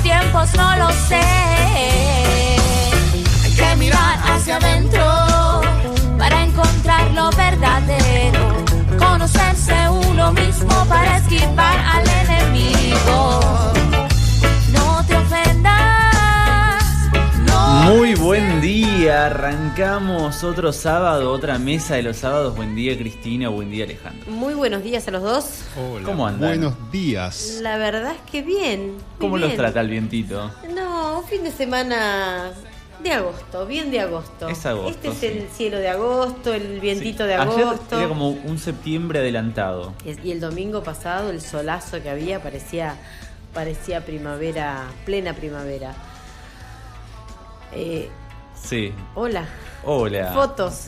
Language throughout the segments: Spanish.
tiempos no lo sé. Hay que mirar hacia adentro para encontrar lo verdadero, conocerse uno mismo para esquivar al enemigo. No te ofendas, no. Muy buen día, arrancamos otro sábado, otra mesa de los sábados. Buen día Cristina, buen día Alejandro. Muy buenos días a los dos. Hola, ¿Cómo andan? buenos días. La verdad es que bien. ¿Cómo bien. los trata el vientito? No, un fin de semana de agosto, bien de agosto. Es agosto, Este es sí. el cielo de agosto, el vientito Sí. de agosto. Ayer era como un septiembre adelantado. Y el domingo pasado el solazo que había parecía primavera, plena primavera. Sí. Hola. Hola. Fotos.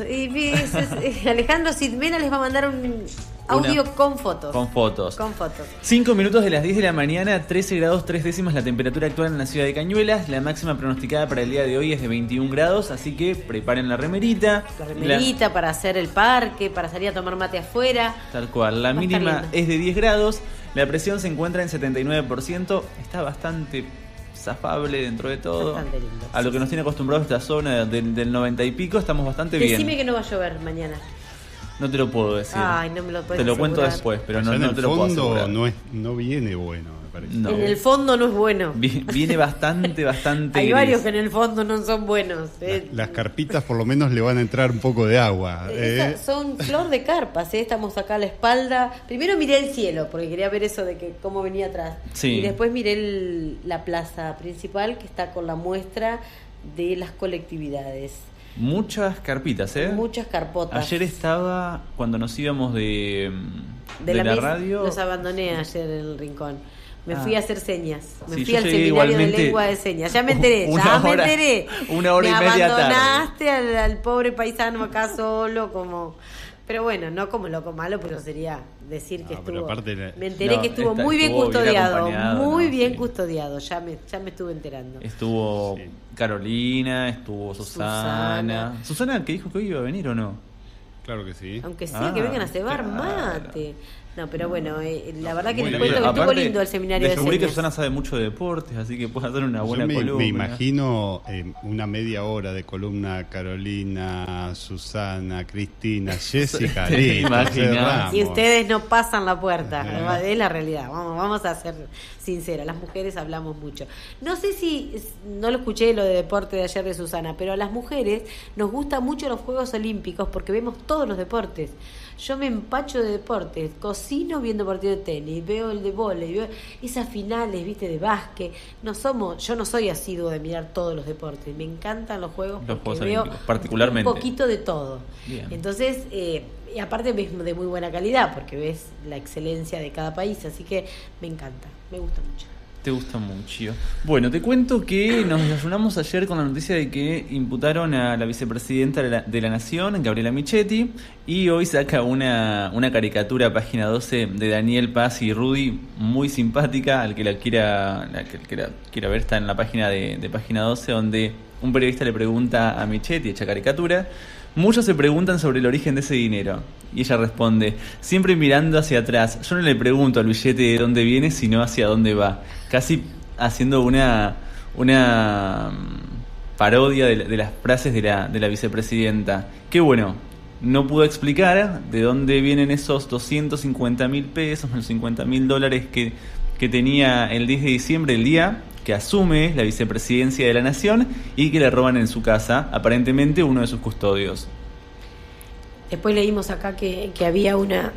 Alejandro Sidmena les va a mandar un audio con fotos. Con fotos. Con fotos. 5 minutos de las 10 de la mañana, 13 grados 3 décimas la temperatura actual en la ciudad de Cañuelas. La máxima pronosticada para el día de hoy es de 21 grados, así que preparen la remerita. La remerita para hacer el parque, para salir a tomar mate afuera. Tal cual, la Va a estar mínima lindo. es de 10 grados, la presión se encuentra en 79%, está bastante zafable dentro de todo. Bastante lindo, A lo sí, que nos tiene acostumbrados esta zona del 90 y pico, estamos bastante Decime bien. que no va a llover mañana. No te lo puedo decir. Ay, no me lo puedes Te lo cuento asegurar. después, pero no, Allá en no el te lo puedo fondo asegurar. no viene bueno, me parece. No. En el fondo no es bueno. Viene bastante Hay gris. varios que en el fondo no son buenos. Las carpitas por lo menos le van a entrar un poco de agua. Esas son flor de carpas, estamos acá a la espalda. Primero miré el cielo, porque quería ver eso de que cómo venía atrás. Sí. Y después miré la plaza principal, que está con la muestra de las colectividades. Muchas carpitas, ¿eh? Muchas carpotas. Ayer estaba, cuando nos íbamos de la mesa, radio. los abandoné ayer en el rincón. Me fui a hacer señas. Me Sí, fui yo al llegué seminario igualmente de lengua de señas. Ya me enteré, Una hora me y media tarde. abandonaste al pobre paisano acá solo, como... Pero bueno, no como loco malo, pero sería decir que No, pero estuvo... aparte Me enteré no, que estuvo estuvo muy bien bien custodiado. acompañado, Muy ¿no? bien Sí. custodiado, ya me estuve enterando. Estuvo Sí. Carolina, estuvo Susana. Susana, que dijo que hoy iba a venir o no. Claro que sí. Aunque sea que vengan a cebar claro. mate. No, pero bueno, la verdad que muy les bien. cuento que estuvo Aparte, lindo el seminario de descubrí que señas. Susana sabe mucho de deportes, así que puede hacer una buena Yo columna. me imagino una media hora de columna Carolina, Susana, Cristina, Jessica, Te listo, imaginas. cerramos. Y ustedes no pasan la puerta, Ajá. es la realidad, vamos a ser sinceras, las mujeres hablamos mucho. No sé si, no lo escuché lo de deporte de ayer de Susana, pero a las mujeres nos gustan mucho los Juegos Olímpicos porque vemos todos los deportes. Yo me empacho de deportes, cocino viendo partido de tenis, veo el de vóley, veo esas finales, viste, de básquet. Yo no soy asiduo de mirar todos los deportes, me encantan los juegos Los porque Juegos veo Olímpicos, particularmente. un poquito de todo. Bien. Entonces, y aparte ves de muy buena calidad porque ves la excelencia de cada país, así que me encanta, me gusta mucho. Te gusta mucho. Bueno, te cuento que nos desayunamos ayer con la noticia de que imputaron a la vicepresidenta de la Nación, Gabriela Michetti, y hoy saca una caricatura, página 12, de Daniel Paz y Rudy, muy simpática. Al que la quiera ver, está en la página de página 12, donde un periodista le pregunta a Michetti, hecha caricatura: muchos se preguntan sobre el origen de ese dinero. Y ella responde: siempre mirando hacia atrás. Yo no le pregunto al billete de dónde viene, sino hacia dónde va. Casi haciendo una parodia de las frases de la vicepresidenta. Que bueno, no pudo explicar de dónde vienen esos 250.000 pesos, los $50.000 que tenía el 10 de diciembre, el día que asume la vicepresidencia de la Nación, y que le roban en su casa, aparentemente uno de sus custodios. Después leímos acá que había una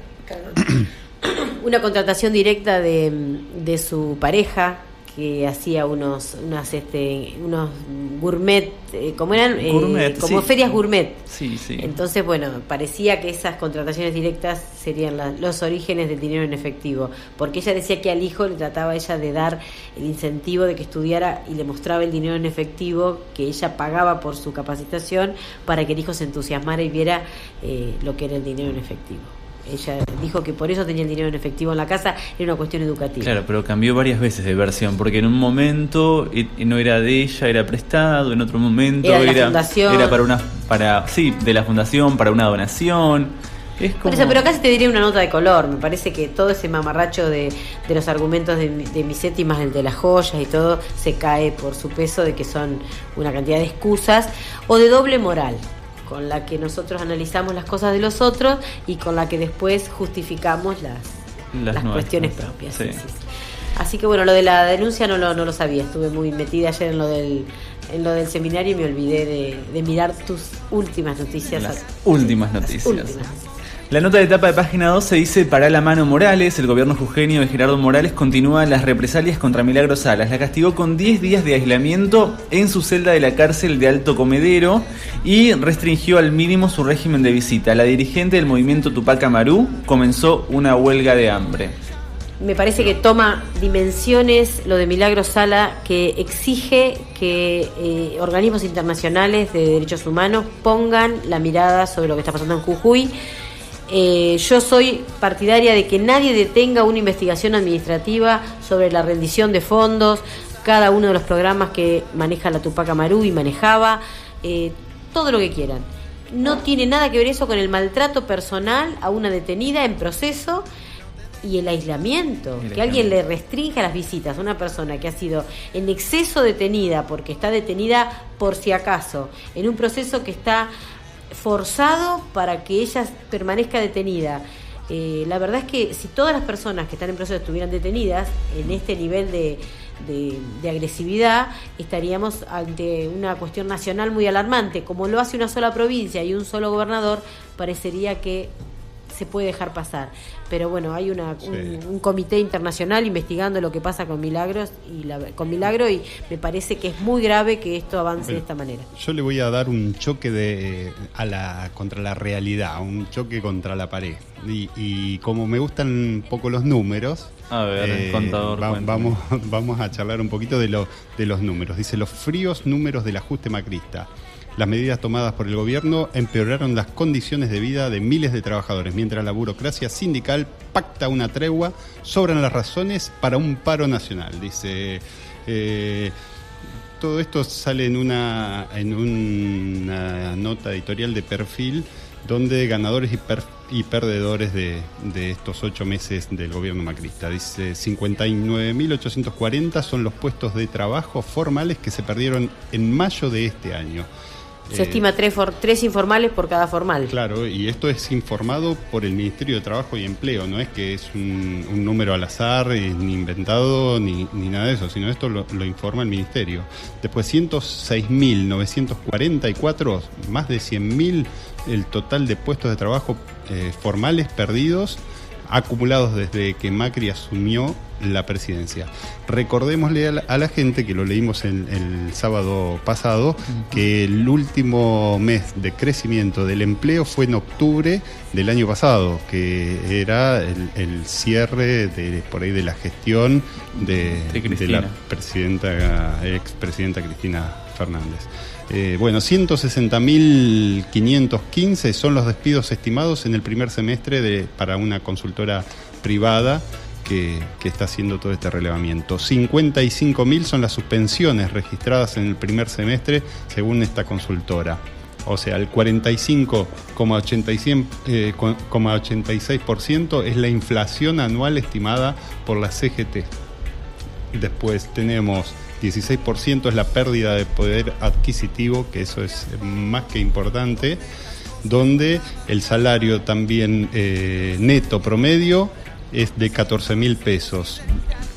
contratación directa de su pareja, que hacía unos gourmet, como eran Gourmet, como sí. ferias gourmet. Sí, sí. Entonces, bueno, parecía que esas contrataciones directas serían los orígenes del dinero en efectivo, porque ella decía que al hijo le trataba ella de dar el incentivo de que estudiara y le mostraba el dinero en efectivo que ella pagaba por su capacitación para que el hijo se entusiasmara y viera lo que era el dinero en efectivo. Ella dijo que por eso tenía el dinero en efectivo en la casa, era una cuestión educativa. Claro, pero cambió varias veces de versión, porque en un momento no era de ella, era prestado, en otro momento Era de la fundación. era de la fundación, para una donación. Es como... Por eso, pero casi te diría una nota de color. Me parece que todo ese mamarracho de los argumentos de Misetti, más el de las joyas y todo, se cae por su peso de que son una cantidad de excusas o de doble moral, con la que nosotros analizamos las cosas de los otros y con la que después justificamos las cuestiones propias. Sí. Sí. Así que bueno, lo de la denuncia no lo sabía. Estuve muy metida ayer en lo del seminario y me olvidé de mirar tus últimas noticias. Las últimas noticias. La nota de tapa de página 12 dice: para la mano Morales, el gobierno jujeño de Gerardo Morales continúa las represalias contra Milagros Salas. La castigó con 10 días de aislamiento en su celda de la cárcel de Alto Comedero y restringió al mínimo su régimen de visita. La dirigente del movimiento Tupac Amaru comenzó una huelga de hambre. Me parece que toma dimensiones lo de Milagros Sala, que exige que organismos internacionales de derechos humanos pongan la mirada sobre lo que está pasando en Jujuy. Yo soy partidaria de que nadie detenga una investigación administrativa sobre la rendición de fondos, cada uno de los programas que maneja la Tupac Amaru y manejaba, todo lo que quieran. No tiene nada que ver eso con el maltrato personal a una detenida en proceso y el aislamiento, que alguien le restrinja las visitas a una persona que ha sido en exceso detenida porque está detenida por si acaso, en un proceso que está forzado para que ella permanezca detenida. La verdad es que si todas las personas que están en proceso estuvieran detenidas en este nivel de agresividad, estaríamos ante una cuestión nacional muy alarmante. Como lo hace una sola provincia y un solo gobernador, parecería que se puede dejar pasar. Pero bueno, hay un comité internacional investigando lo que pasa con Milagro y me parece que es muy grave que esto avance de esta manera. Yo le voy a dar un choque contra la realidad, un choque contra la pared. Y como me gustan un poco los números, a ver, contador, vamos a charlar un poquito de los números. Dice: los fríos números del ajuste macrista. Las medidas tomadas por el gobierno empeoraron las condiciones de vida de miles de trabajadores. Mientras la burocracia sindical pacta una tregua, sobran las razones para un paro nacional. Dice, todo esto sale en una nota editorial de Perfil, donde ganadores y perdedores de estos 8 meses del gobierno macrista. Dice, 59.840 son los puestos de trabajo formales que se perdieron en mayo de este año. Se estima 3 informales por cada formal. Claro, y esto es informado por el Ministerio de Trabajo y Empleo, no es que es un número al azar, ni inventado, ni nada de eso, sino esto lo informa el Ministerio. Después 106.944, más de 100.000 el total de puestos de trabajo formales perdidos, acumulados desde que Macri asumió la presidencia. Recordémosle a la gente, que lo leímos el sábado pasado, que el último mes de crecimiento del empleo fue en octubre del año pasado, que era el cierre de la gestión de la expresidenta Cristina Fernández. 160.515 son los despidos estimados en el primer semestre para una consultora privada que está haciendo todo este relevamiento. 55.000 son las suspensiones registradas en el primer semestre según esta consultora. O sea, el 45,86% es la inflación anual estimada por la CGT. Después tenemos 16% es la pérdida de poder adquisitivo, que eso es más que importante, donde el salario también neto promedio es de 14.000 pesos,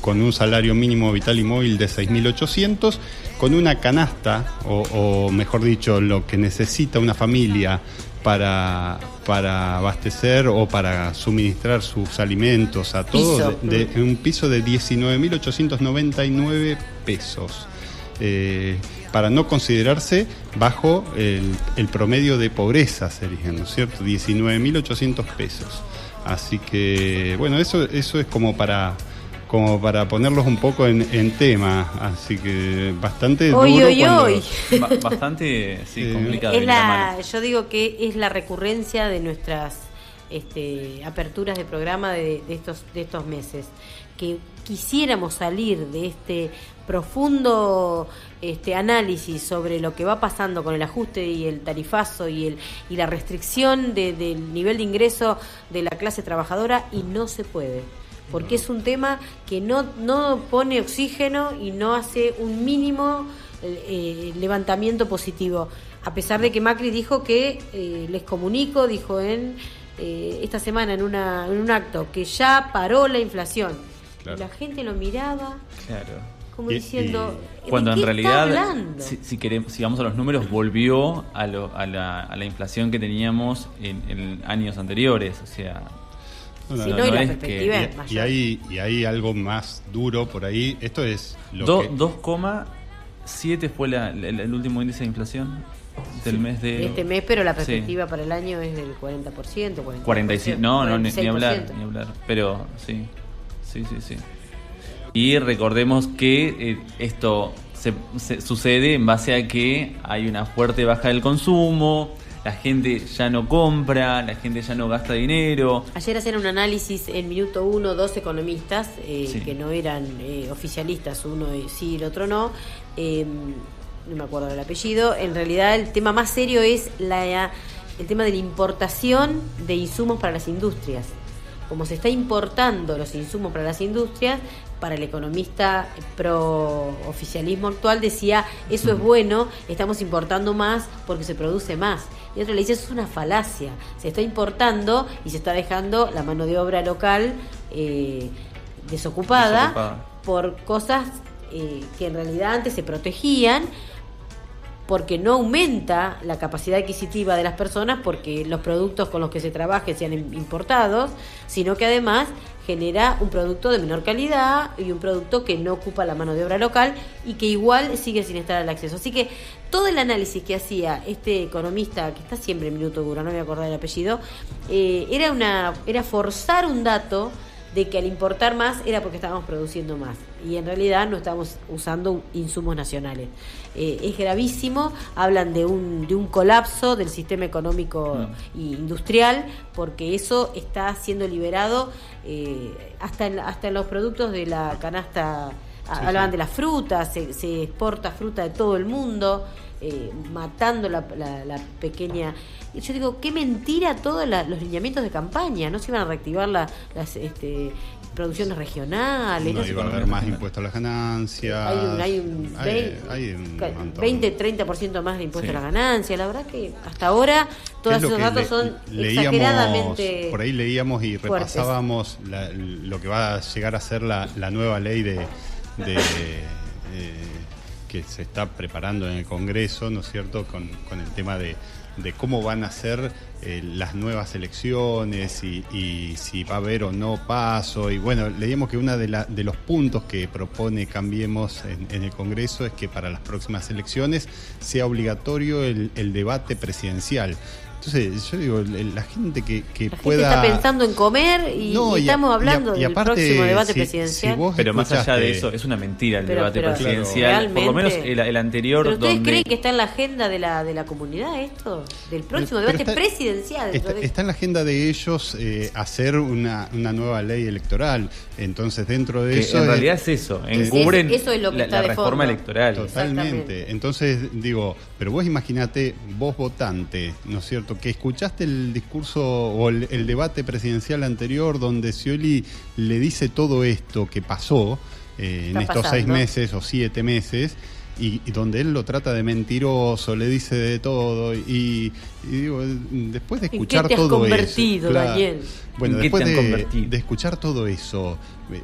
con un salario mínimo vital y móvil de 6.800, con una canasta, o mejor dicho, lo que necesita una familia para abastecer o para suministrar sus alimentos a todos, de un piso de 19.899 pesos, para no considerarse bajo el promedio de pobreza, sería, ¿no es cierto? 19.800 pesos. Así que, bueno, eso es como para ponerlos un poco en tema, así que bastante duro. Bastante complicado. Yo digo que es la recurrencia de nuestras aperturas de programa de estos meses, que quisiéramos salir de este profundo análisis sobre lo que va pasando con el ajuste y el tarifazo y la restricción del nivel de ingreso de la clase trabajadora, y no se puede, porque es un tema que no pone oxígeno y no hace un mínimo levantamiento positivo, a pesar de que Macri dijo que les comunico, dijo esta semana en un acto, que ya paró la inflación. Claro. Y la gente lo miraba, claro, como diciendo, cuando ¿de qué en realidad, está hablando? si vamos a los números, volvió a la inflación que teníamos en años anteriores, o sea... No, y la perspectiva es mayor. Y hay algo más duro por ahí. Esto es lo 2,7 fue el último índice de inflación del mes de... este mes, pero la perspectiva para el año es del 40%. 45%. No, ni hablar. Pero sí. Y recordemos que esto se sucede en base a que hay una fuerte baja del consumo, la gente ya no compra, la gente ya no gasta dinero. Ayer hacían un análisis en Minuto 1, 2 economistas, que no eran oficialistas, uno sí, el otro no, no me acuerdo del apellido. En realidad el tema más serio es el tema de la importación de insumos para las industrias. Como se está importando los insumos para las industrias, para el economista pro oficialismo actual decía, eso es bueno, estamos importando más porque se produce más. Y otro le dice, eso es una falacia, se está importando y se está dejando la mano de obra local desocupada por cosas que en realidad antes se protegían, porque no aumenta la capacidad adquisitiva de las personas porque los productos con los que se trabaje sean importados, sino que además genera un producto de menor calidad y un producto que no ocupa la mano de obra local y que igual sigue sin estar al acceso. Así que todo el análisis que hacía este economista, que está siempre en Minuto Duro, no me voy a acordar el apellido, era forzar un dato de que al importar más era porque estábamos produciendo más y en realidad no estamos usando insumos nacionales. Es gravísimo, hablan de un colapso del sistema económico e industrial, porque eso está siendo liberado hasta en los productos de la canasta. Hablaban de las frutas, se exporta fruta de todo el mundo, matando la pequeña... Yo digo, qué mentira todos los lineamientos de campaña, no se iban a reactivar las producciones regionales. No iba a haber más impuestos a las ganancias. Hay un 20-30% más de impuestos a las ganancias. La verdad que hasta ahora todos esos datos son exageradamente... Por ahí leíamos y repasábamos lo que va a llegar a ser la nueva ley que se está preparando en el Congreso, ¿no es cierto?, con el tema de cómo van a ser las nuevas elecciones y si va a haber o no paso. Y bueno, leíamos que uno de los puntos que propone Cambiemos en el Congreso es que para las próximas elecciones sea obligatorio el debate presidencial. Entonces, yo digo, la gente que la pueda... gente está pensando en comer y estamos hablando del próximo debate presidencial. Pero más allá de eso, es una mentira el debate presidencial. Claro, por lo menos el anterior. ¿Pero ustedes creen que está en la agenda de la comunidad esto? Del próximo debate presidencial. Está en la agenda de ellos hacer una nueva ley electoral. Entonces, dentro de eso... En realidad es eso. Encubren eso es lo que está la de reforma fondo. electoral. Totalmente. Entonces, digo, pero vos imaginate, vos votante, ¿no es cierto?, que escuchaste el discurso o el debate presidencial anterior donde Scioli le dice todo esto que pasó en estos 6 meses o 7 meses y donde él lo trata de mentiroso, le dice de todo y digo, después de escuchar todo eso... ¿En qué te has convertido, Daniel? Bueno, después de escuchar todo eso,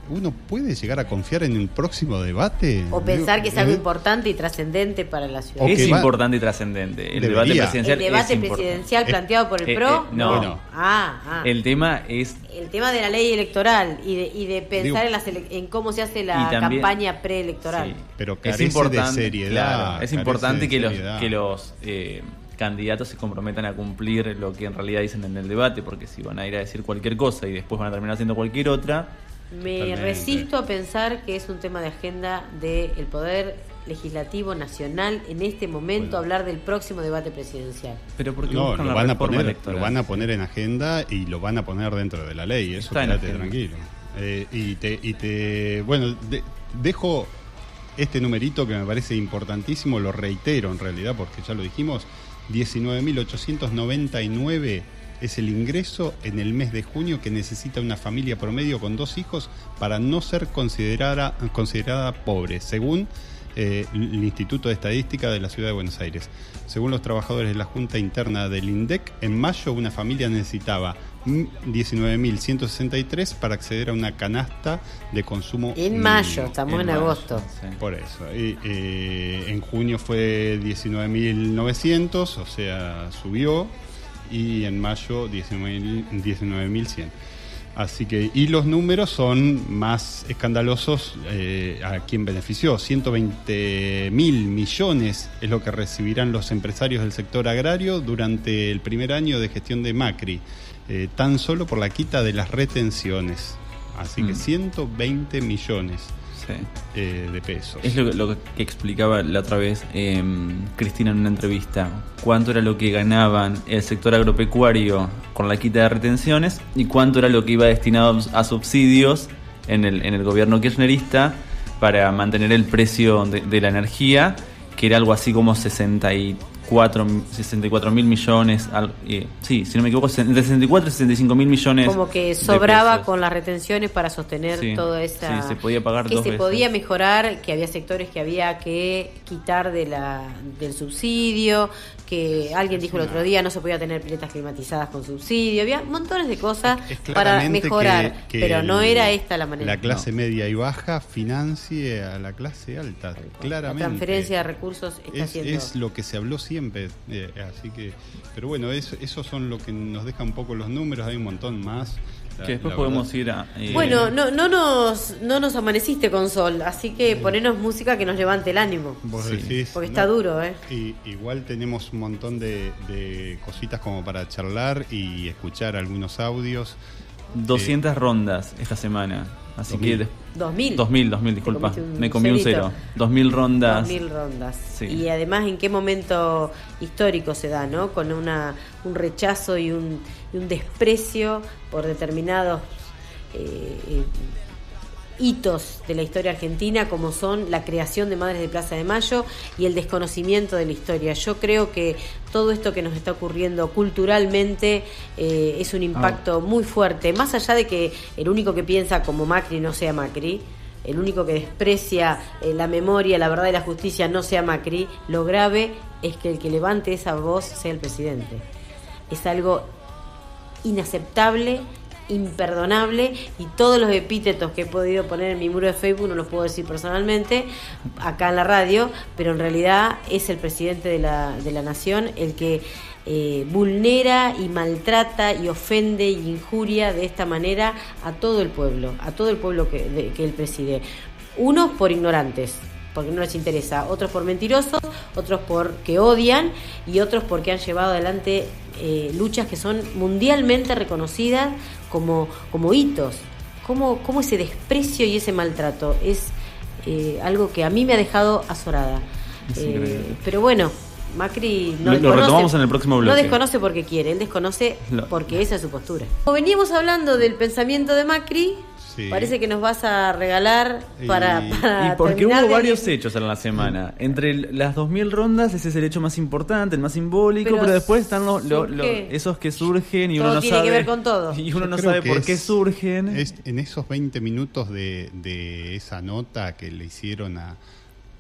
¿uno puede llegar a confiar en el próximo debate? O pensar que es algo importante y trascendente para la ciudad. Es importante y trascendente. El debate presidencial planteado por el PRO. No. Bueno. El tema es... El tema de la ley electoral y de pensar en cómo se hace la campaña preelectoral. Sí, pero carece de seriedad. Claro, es importante que los candidatos se comprometan a cumplir lo que en realidad dicen en el debate, porque si van a ir a decir cualquier cosa y después van a terminar haciendo cualquier otra... Me resisto a pensar que es un tema de agenda del poder legislativo nacional en este momento hablar del próximo debate presidencial? Pero porque No, buscan lo la van a reforma poner, electoral. lo van a poner en agenda y lo van a poner dentro de la ley. Eso Está en quédate agenda. tranquilo. Bueno, dejo este numerito que me parece importantísimo, lo reitero en realidad porque ya lo dijimos, 19.899 es el ingreso en el mes de junio que necesita una familia promedio con 2 hijos para no ser considerada pobre, según el Instituto de Estadística de la Ciudad de Buenos Aires. Según los trabajadores de la Junta Interna del INDEC, en mayo una familia necesitaba 19.163 para acceder a una canasta de consumo En mínimo. mayo, estamos en mayo, agosto. sí. Por eso. En junio fue 19.900, o sea, subió, y en mayo 19.100. Así que, y los números son más escandalosos. ¿A quién benefició? 120.000 millones es lo que recibirán los empresarios del sector agrario durante el primer año de gestión de Macri, tan solo por la quita de las retenciones. Así que 120 millones Sí. de pesos. Es lo que explicaba la otra vez Cristina en una entrevista. Cuánto era lo que ganaban el sector agropecuario con la quita de retenciones y cuánto era lo que iba destinado a subsidios en el gobierno kirchnerista para mantener el precio de la energía, que era algo así como 64.000 millones, sí, si no me equivoco, entre 64 y 65.000 millones. Como que de sobraba pesos. con las retenciones para sostener Sí, toda esa... sí, se podía pagar que 2 se veces. podía mejorar, que había sectores que había que quitar del subsidio, que alguien dijo el otro día no se podía tener piletas climatizadas con subsidio, había montones de cosas Es para claramente mejorar, que pero no era esta la manera. La clase media y baja financie a la clase alta, claramente. La transferencia de recursos está siendo... Es lo que se habló siempre, así que, pero bueno, esos son lo que nos deja un poco los números, hay un montón más. Que después La podemos verdad. ir a... Bueno, no nos amaneciste con sol, así que ponenos música que nos levante el ánimo, Vos Sí. decís, porque ¿no? está duro, ¿eh? Y igual tenemos un montón de cositas como para charlar y escuchar algunos audios. 200 rondas esta semana. Así 2000. que... 2000. 2000, disculpa. comiste un Me comí un cerito. cero. 2000 rondas. 2000 rondas. Sí. Y además, ¿en qué momento histórico se da, no? Con un rechazo y un desprecio por determinados hitos de la historia argentina, como son la creación de Madres de Plaza de Mayo y el desconocimiento de la historia. Yo creo que todo esto que nos está ocurriendo culturalmente es un impacto muy fuerte, más allá de que el único que piensa como Macri no sea Macri, el único que desprecia la memoria, la verdad y la justicia no sea Macri, lo grave es que el que levante esa voz sea el presidente. Es algo inaceptable, imperdonable, y todos los epítetos que he podido poner en mi muro de Facebook no los puedo decir personalmente acá en la radio, pero en realidad es el presidente de la nación el que vulnera y maltrata y ofende y injuria de esta manera a todo el pueblo que él preside. Unos por ignorantes, porque no les interesa, otros por mentirosos, otros porque odian y otros porque han llevado adelante luchas que son mundialmente reconocidas como hitos. ¿Cómo ese desprecio y ese maltrato? Es algo que a mí me ha dejado azorada. Es increíble. Pero bueno, Macri no Lo desconoce. retomamos en el próximo bloque. No desconoce porque quiere, él desconoce Lo- porque esa es su postura. Como veníamos hablando del pensamiento de Macri, Sí. parece que nos vas a regalar para Y porque terminar hubo de- varios hechos en la semana. Entre las 2000 rondas, ese es el hecho más importante, el más simbólico, pero después están surge. esos que surgen y Todo uno no tiene sabe. que ver con todo. Y uno Yo no creo sabe que por es- qué surgen. En esos 20 minutos de esa nota que le hicieron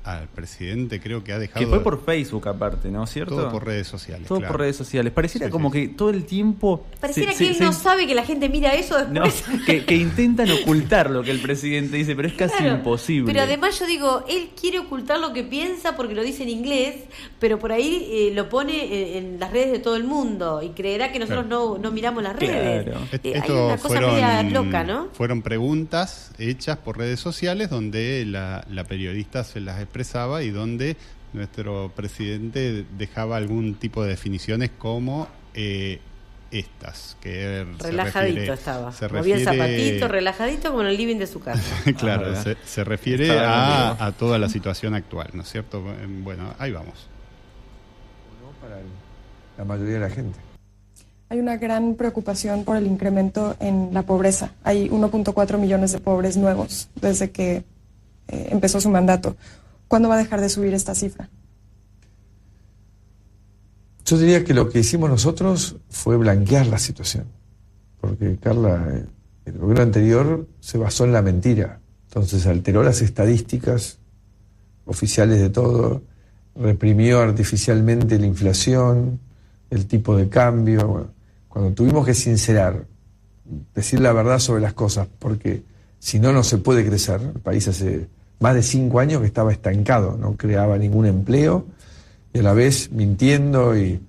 al presidente, creo que ha dejado... Que fue por Facebook aparte, ¿no? ¿Cierto? todo por redes sociales. Todo claro. por redes sociales. Pareciera Sí, como sí. que todo el tiempo... Pareciera que él no sabe que la gente mira eso No, después. que intentan ocultar lo que el presidente dice, pero es casi Claro, imposible. Pero además yo digo, él quiere ocultar lo que piensa porque lo dice en inglés, pero por ahí lo pone en las redes de todo el mundo y creerá que nosotros no miramos las redes. Claro. Hay Esto una cosa media loca, ¿no? Fueron preguntas hechas por redes sociales donde la periodista se las expresaba y donde nuestro presidente dejaba algún tipo de definiciones como estas, que relajadito estaba. Se movía el refiere, zapatito, relajadito como en el living de su casa. claro, se refiere a toda la situación actual, ¿no es cierto? Bueno, ahí vamos. Para la mayoría de la gente. Hay una gran preocupación por el incremento en la pobreza. Hay 1.4 millones de pobres nuevos desde que empezó su mandato. ¿Cuándo va a dejar de subir esta cifra? Yo diría que lo que hicimos nosotros fue blanquear la situación. Porque, Carla, el gobierno anterior se basó en la mentira. Entonces alteró las estadísticas oficiales de todo, reprimió artificialmente la inflación, el tipo de cambio. Bueno, cuando tuvimos que sincerar, decir la verdad sobre las cosas, porque si no, no se puede crecer. El país hace más de 5 años que estaba estancado, no creaba ningún empleo, y a la vez mintiendo y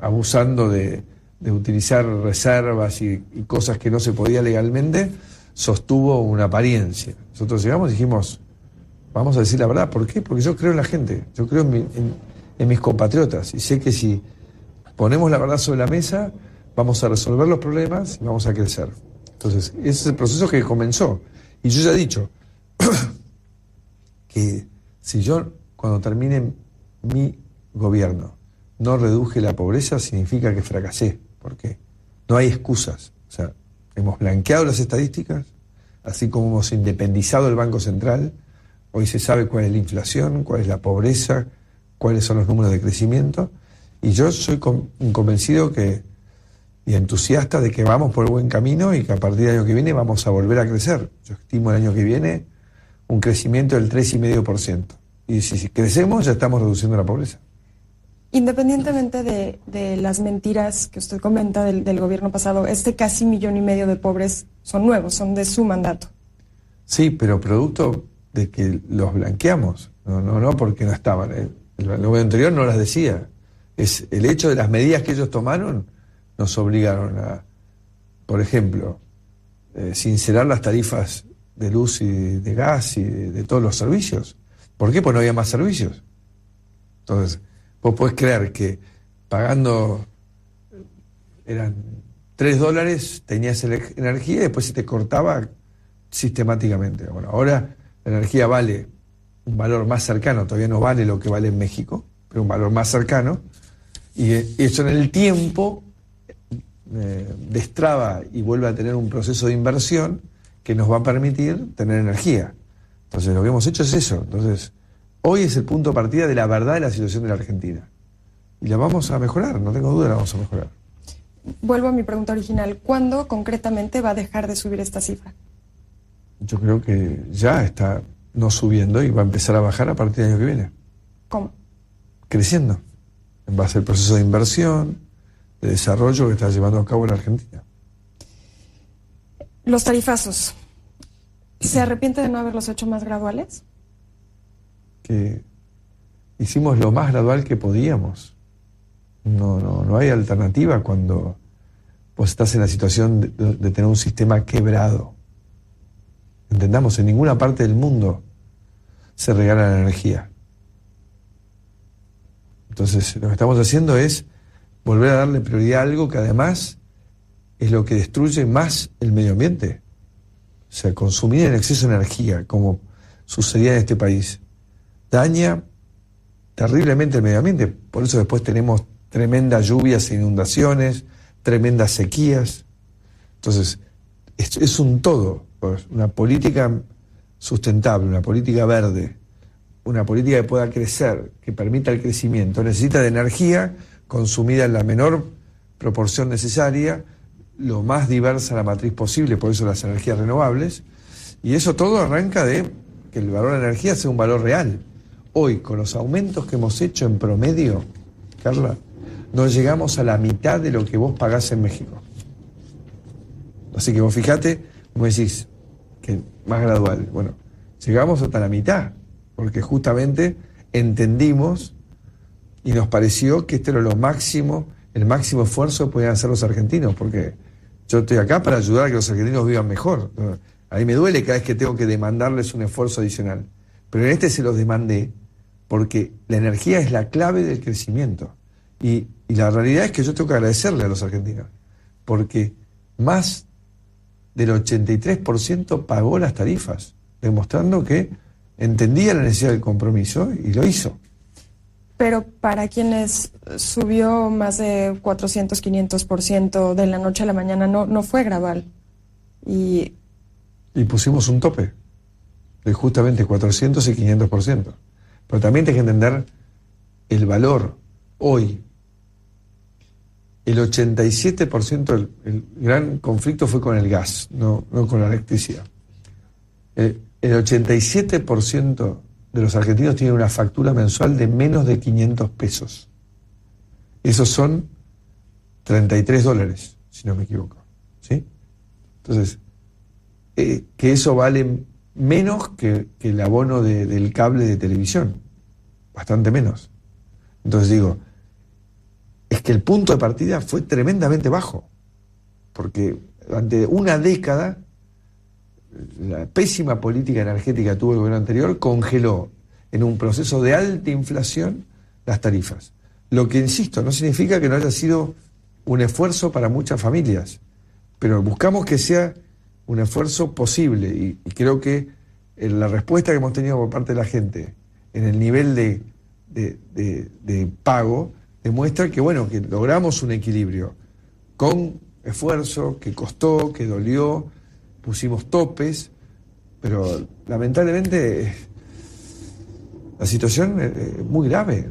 abusando de utilizar reservas y cosas que no se podía legalmente, sostuvo una apariencia. Nosotros llegamos y dijimos, vamos a decir la verdad. ¿Por qué? Porque yo creo en la gente, yo creo en mis compatriotas, y sé que si ponemos la verdad sobre la mesa, vamos a resolver los problemas y vamos a crecer. Entonces, ese es el proceso que comenzó. Y yo ya he dicho que si yo, cuando termine mi gobierno, no reduje la pobreza, significa que fracasé, porque no hay excusas. O sea, hemos blanqueado las estadísticas, así como hemos independizado el Banco Central. Hoy se sabe cuál es la inflación, cuál es la pobreza, cuáles son los números de crecimiento. Y yo soy convencido y entusiasta de que vamos por el buen camino y que a partir del año que viene vamos a volver a crecer. Yo estimo el año que viene un crecimiento del 3,5%. Y si crecemos, ya estamos reduciendo la pobreza. Independientemente de las mentiras que usted comenta del gobierno pasado, casi 1,5 millones de pobres son nuevos, son de su mandato. Sí, pero producto de que los blanqueamos. No porque no estaban. El gobierno anterior no las decía. Es el hecho de las medidas que ellos tomaron nos obligaron a, por ejemplo, sincerar las tarifas de luz y de gas y de todos los servicios. ¿Por qué? Pues no había más servicios. Entonces, vos podés creer que pagando, eran $3, tenías energía y después se te cortaba sistemáticamente. Bueno, ahora la energía vale un valor más cercano, todavía no vale lo que vale en México, pero un valor más cercano, y eso en el tiempo destraba y vuelve a tener un proceso de inversión que nos va a permitir tener energía. Entonces lo que hemos hecho es eso. Entonces hoy es el punto de partida de la verdad de la situación de la Argentina y la vamos a mejorar, no tengo duda, la vamos a mejorar. Vuelvo a mi pregunta original, ¿cuándo concretamente va a dejar de subir esta cifra? Yo creo que ya está no subiendo y va a empezar a bajar a partir del año que viene. ¿Cómo? Creciendo en base al proceso de inversión, de desarrollo que está llevando a cabo la Argentina. Los tarifazos, ¿se arrepiente de no haberlos hecho más graduales? Que hicimos lo más gradual que podíamos. No hay alternativa cuando vos estás en la situación de tener un sistema quebrado. Entendamos, en ninguna parte del mundo se regala la energía. Entonces, lo que estamos haciendo es volver a darle prioridad a algo que además es lo que destruye más el medio ambiente. O sea, consumir en exceso de energía, como sucedía en este país, daña terriblemente el medio ambiente. Por eso después tenemos tremendas lluvias e inundaciones, tremendas sequías. Entonces, es un todo. Una política sustentable, una política verde, una política que pueda crecer, que permita el crecimiento, necesita de energía consumida en la menor proporción necesaria, lo más diversa la matriz posible, por eso las energías renovables, y eso todo arranca de que el valor de la energía sea un valor real. Hoy, con los aumentos que hemos hecho en promedio, Carla, no llegamos a la mitad de lo que vos pagás en México. Así que vos fijate, como decís, que más gradual. Bueno, llegamos hasta la mitad, porque justamente entendimos y nos pareció que este era lo máximo, el máximo esfuerzo que podían hacer los argentinos, porque yo estoy acá para ayudar a que los argentinos vivan mejor. A mí me duele cada vez que tengo que demandarles un esfuerzo adicional, pero en este se los demandé porque la energía es la clave del crecimiento. Y la realidad es que yo tengo que agradecerle a los argentinos, porque más del 83% pagó las tarifas, demostrando que entendía la necesidad del compromiso y lo hizo. Pero para quienes subió más de 400, 500% de la noche a la mañana, no fue gradual. Y pusimos un tope de justamente 400 y 500%. Pero también hay que entender el valor. Hoy, el 87%, el gran conflicto fue con el gas, no con la electricidad. El 87% de los argentinos tienen una factura mensual de menos de 500 pesos. Esos son $33, si no me equivoco. ¿Sí? Entonces, que eso vale menos que el abono del cable de televisión. Bastante menos. Entonces digo, es que el punto de partida fue tremendamente bajo. Porque durante una década la pésima política energética que tuvo el gobierno anterior congeló en un proceso de alta inflación las tarifas. Lo que, insisto, no significa que no haya sido un esfuerzo para muchas familias, pero buscamos que sea un esfuerzo posible y creo que la respuesta que hemos tenido por parte de la gente en el nivel de pago demuestra que, bueno, que logramos un equilibrio con esfuerzo, que costó, que dolió, pusimos topes, pero lamentablemente la situación es muy grave.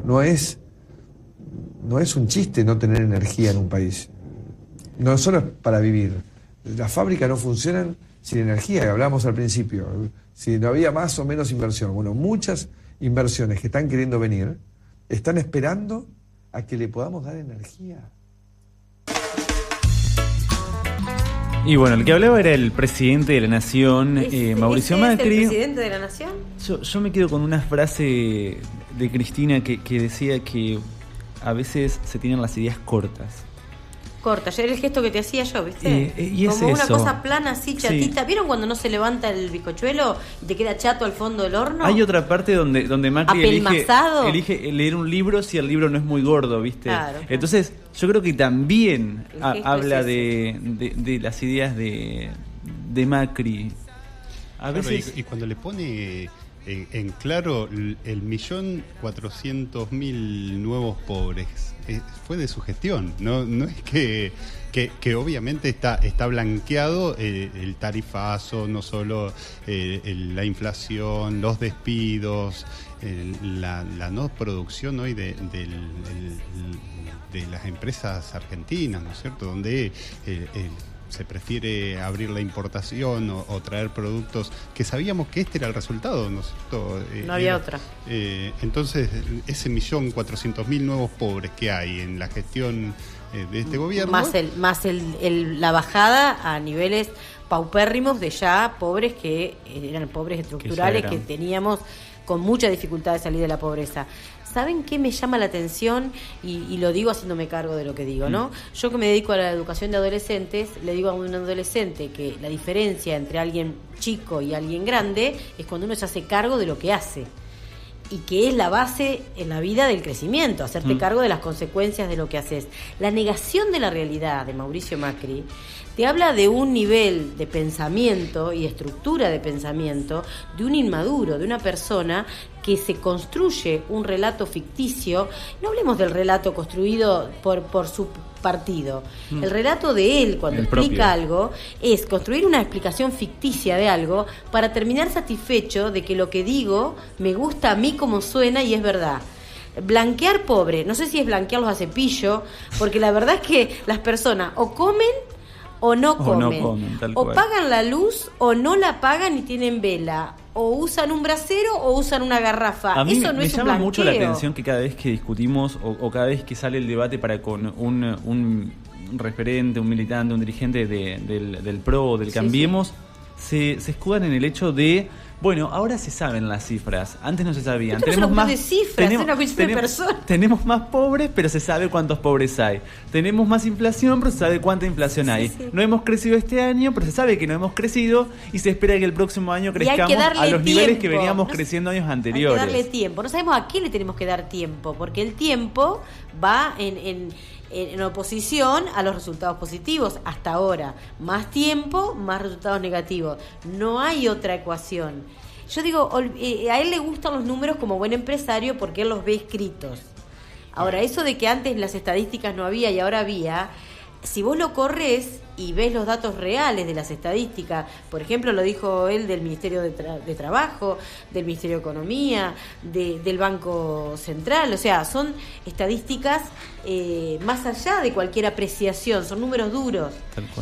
No es un chiste no tener energía en un país. No solo es para vivir. Las fábricas no funcionan sin energía, hablamos al principio. Si no había más o menos inversión. Bueno, muchas inversiones que están queriendo venir están esperando a que le podamos dar energía. Y bueno, el que hablaba era el presidente de la Nación, Mauricio Macri. ¿Es el presidente de la Nación? Yo me quedo con una frase de Cristina que decía que a veces se tienen las ideas cortas. Corta, ya era el gesto que te hacía yo, ¿viste? Y es como una eso. cosa plana así, chatita. Sí. ¿Vieron cuando no se levanta el bizcochuelo y te queda chato al fondo del horno? Hay otra parte donde Macri ¿Apelmazado? elige leer un libro si el libro no es muy gordo, ¿viste? Claro. Entonces, yo creo que también habla es de las ideas de Macri. A veces... Y cuando le pone en claro el 1.400.000 nuevos pobres, fue de su gestión, no es que obviamente está blanqueado el tarifazo, no solo la inflación, los despidos, la no producción hoy de las empresas argentinas, ¿no es cierto? Donde se prefiere abrir la importación o traer productos que sabíamos que este era el resultado, ¿no es cierto? No había otra. Entonces, ese 1.400.000 nuevos pobres que hay en la gestión de este gobierno... Más la bajada a niveles paupérrimos de ya pobres que eran pobres estructurales que teníamos con mucha dificultad de salir de la pobreza. ¿Saben qué me llama la atención? Y lo digo haciéndome cargo de lo que digo, ¿no? Yo que me dedico a la educación de adolescentes, le digo a un adolescente que la diferencia entre alguien chico y alguien grande es cuando uno se hace cargo de lo que hace. Y que es la base en la vida del crecimiento, hacerte cargo de las consecuencias de lo que haces. La negación de la realidad de Mauricio Macri te habla de un nivel de pensamiento y estructura de pensamiento de un inmaduro, de una persona que se construye un relato ficticio. No hablemos del relato construido por su partido. El relato de él, cuando explica algo, es construir una explicación ficticia de algo para terminar satisfecho de que lo que digo me gusta a mí como suena y es verdad. Blanquear pobre, no sé si es blanquearlos a cepillo, porque la verdad es que las personas o comen o no comen, o pagan la luz o no la pagan y tienen vela, o usan un brasero o usan una garrafa. A mí Eso no me es un llama blanqueo. mucho la atención que cada vez que discutimos o cada vez que sale el debate para con un referente, un militante, un dirigente del PRO o del Cambiemos, se escudan en el hecho de, bueno, ahora se saben las cifras, antes no se sabían. Esto Tenemos es una más cuestión de cifras, es una cuestión de personas. Tenemos más pobres, pero se sabe cuántos pobres hay. Tenemos más inflación, pero se sabe cuánta inflación hay. Sí. No hemos crecido este año, pero se sabe que no hemos crecido y se espera que el próximo año crezcamos a los niveles que veníamos creciendo años anteriores. Hay que darle tiempo. No sabemos a qué le tenemos que dar tiempo, porque el tiempo va en oposición a los resultados positivos hasta ahora. Más tiempo, más resultados negativos. No hay otra ecuación. Yo digo, a él le gustan los números como buen empresario porque él los ve escritos. Ahora, eso de que antes las estadísticas no había y ahora había, si vos lo corres y ves los datos reales de las estadísticas, por ejemplo, lo dijo él del Ministerio de Trabajo, del Ministerio de Economía, del Banco Central, o sea, son estadísticas más allá de cualquier apreciación, son números duros.